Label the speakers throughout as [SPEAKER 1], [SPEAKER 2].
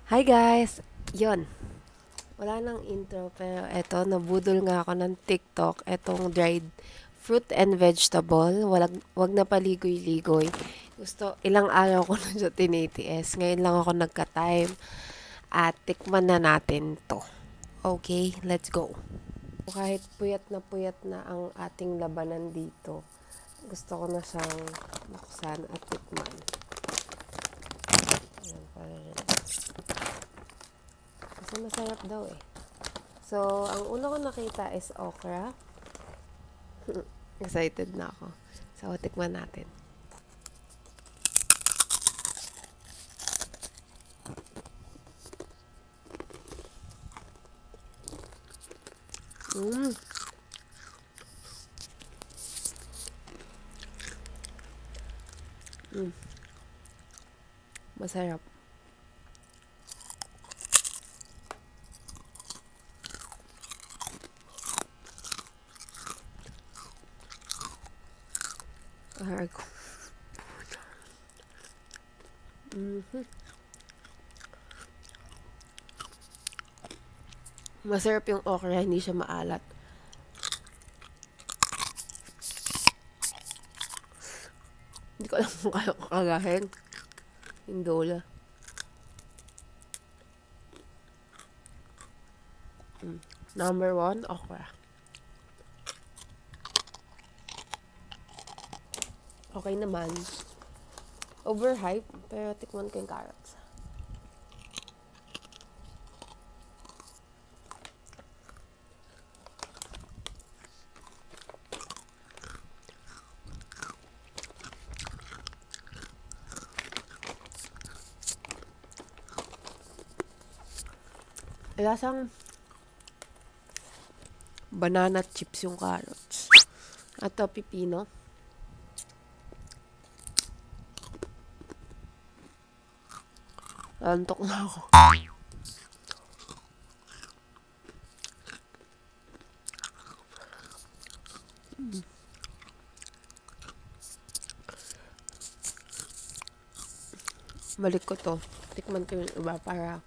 [SPEAKER 1] Hi guys! Yon, wala nang intro pero eto, nabudol nga ako ng TikTok etong dried fruit and vegetable. Wag na paligoy-ligoy. Ilang araw ko na siya tinitiis. Ngayon lang ako nagka-time at tikman na natin to. Okay, let's go. Kahit puyat na ang ating labanan dito, gusto ko na siyang buksan at tikman. Ayan, para kasi masarap daw eh. So, ang una ko nakita is okra. Excited na ako. So, tikman natin. Mmm. Mm. Masarap. Ko. Masarap yung okra, hindi siya maalat. Hindi ko alam kung kaya ko kagahin. Yung dola. Number 1, okra. Okay naman. Overhype, pero tikman ko yung carrots. Lasang banana chips yung carrots. At pipino. Antok na ako. Balik ko to. Tikman ko yung iba para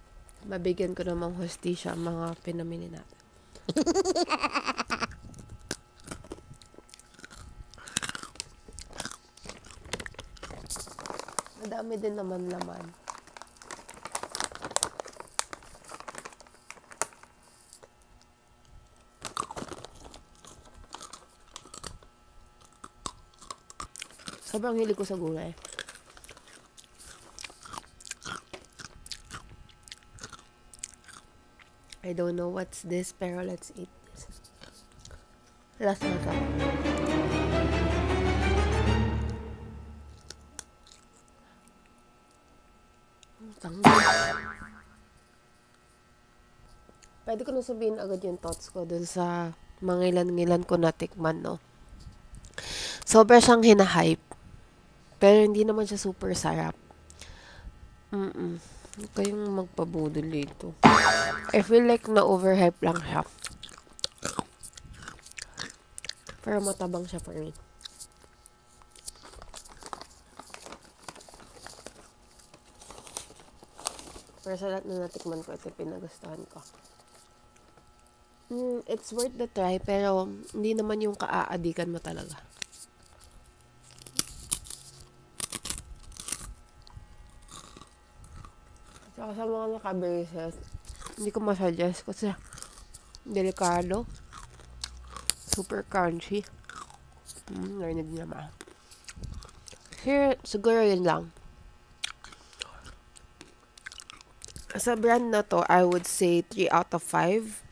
[SPEAKER 1] mabigyan ko namang hostisya ang mga pinamili natin. Madami din naman laman. Sobrang hilig ko sa gulay. I don't know what's this, pero let's eat this. Last na ka. Pwede ko na sabihin agad yung thoughts ko dun sa mga ilan-ilan ko natikman, no? Sobra siyang hinahype. Pero hindi naman siya super sarap. Huwag kayong magpabudol dito. I feel like na-overhype lang siya. Pero matabang siya for me. Pero sa lahat na natikman ko, ito pinagustuhan ko. It's worth the try, pero hindi naman yung kaaadikan mo talaga. Saka sa mga naka-braces, hindi ko masuggest kasi delikado. Super crunchy. Narinig niya ba? Here, siguro yun lang. Sa brand na to, I would say 3 out of 5.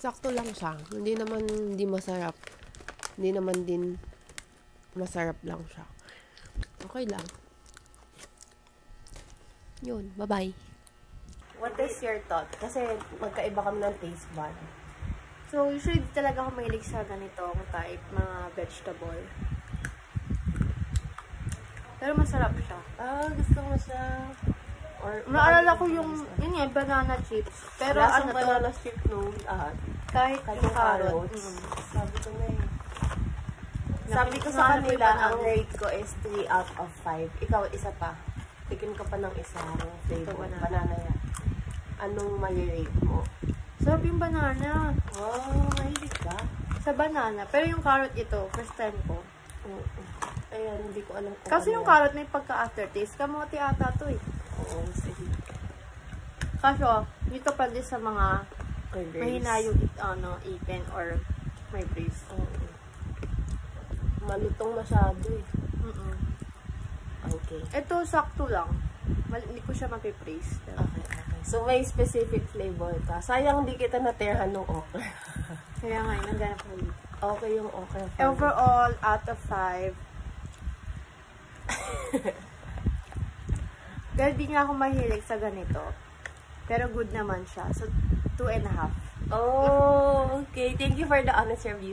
[SPEAKER 1] Sakto lang siya. Hindi masarap. Hindi naman din masarap lang siya. Okay lang. Yun, bye-bye. What is your thought? Kasi magkaiba kami ng taste bud.
[SPEAKER 2] So, usually talaga ako mahilig sa ganitong type, mga vegetable. Pero masarap siya.
[SPEAKER 1] Gusto ko siya. Or,
[SPEAKER 2] naalala ko yung, yun nga, banana chips. Pero ano to?
[SPEAKER 1] Banana chip no?
[SPEAKER 2] Kahit yung carrots.
[SPEAKER 1] Sabi ko na eh. Sabi ko sa kanila, ang rate ko is 3 out of 5. Ikaw, isa pa. tikim ka pa ng isang flavor.
[SPEAKER 2] banana.
[SPEAKER 1] Banana yan. Anong may-rate mo?
[SPEAKER 2] Sarap yung banana.
[SPEAKER 1] Oh, mahilig ka?
[SPEAKER 2] Sa banana. Pero yung carrot ito, first time ko.
[SPEAKER 1] Ayan, hindi ko alam kung
[SPEAKER 2] Kasi
[SPEAKER 1] ano
[SPEAKER 2] yung
[SPEAKER 1] yan.
[SPEAKER 2] carrot may pagka-aftertaste. Kamote ata to eh.
[SPEAKER 1] Oo, sige.
[SPEAKER 2] Kaso, dito pa din sa mga
[SPEAKER 1] Curries.
[SPEAKER 2] mahina yung ipin or may brace.
[SPEAKER 1] Oo. Malutong masyado eh. Okay.
[SPEAKER 2] Ito, sakto lang. Hindi ko siya mapipraise.
[SPEAKER 1] Okay. So, may specific flavor ka. Sayang di kita natirhan ng okra.
[SPEAKER 2] Kaya nga, naghanap ko dito.
[SPEAKER 1] Okay yung okra.
[SPEAKER 2] Overall, out of 5. Dahil di nga ako mahilig sa ganito. Pero good naman siya. So, 2.5.
[SPEAKER 1] Oh, okay. Thank you for the honest review.